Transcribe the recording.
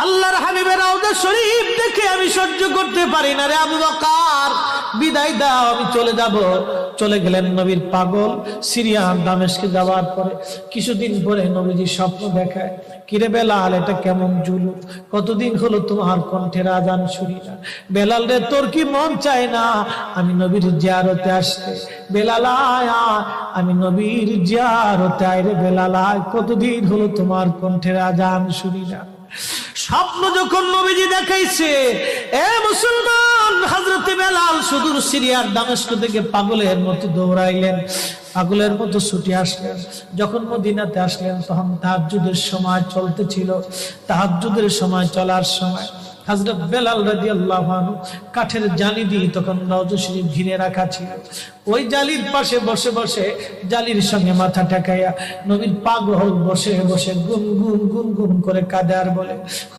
আল্লাহর হাবিবের রওজা শরীফ দেখে আমি সহ্য করতে পারি না রে আবু বকর, বিদায় দাও, আমি চলে যাব। চলে গেলেন নবীর পাগল। সিরিয়ার দামেস্কে যাওয়ার পরে কিছুদিন পরে নবীজি স্বপ্ন দেখায়, কিরে বেলাল, এটা কেমন জুলুম, কতদিন হলো তোমার কণ্ঠের আজান শুনি না। বেলাল রে, তোর কি মন চায় না আমি নবীর জিয়ারতে আসতে? বেলাল আয়, আমি নবীর জিয়ারতে আয় রে বেলাল আয়, কতদিন হলো তোমার কণ্ঠের আজান শুনি না। স্বপ্ন যখন নবীজি দেখাইছে, এ মুসলমান, হযরতে বেলাল সুদূর সিরিয়ার দামেস্ক থেকে পাগলের মতো দৌড়াইলেন, পাগলের মতো ছুটে আসলেন। যখন মদিনাতে আসলেন তখন তাহাজ্জুদের সময় চলতেছিল। তাহাজ্জুদের সময় চলার সময় হযরত বেলাল রাদিয়াল্লাহু আনহু কাঠের জালি দিয়ে তখন রওজা শরীফ ঘিরে রাখা ছিল। ওই জালির পাশে বসে বসে জালির সঙ্গে মাথা ঠেকাইয়া নবীর পাগল বসে বসে গুনগুন গুনগুন করে কাঁদে আর বলে,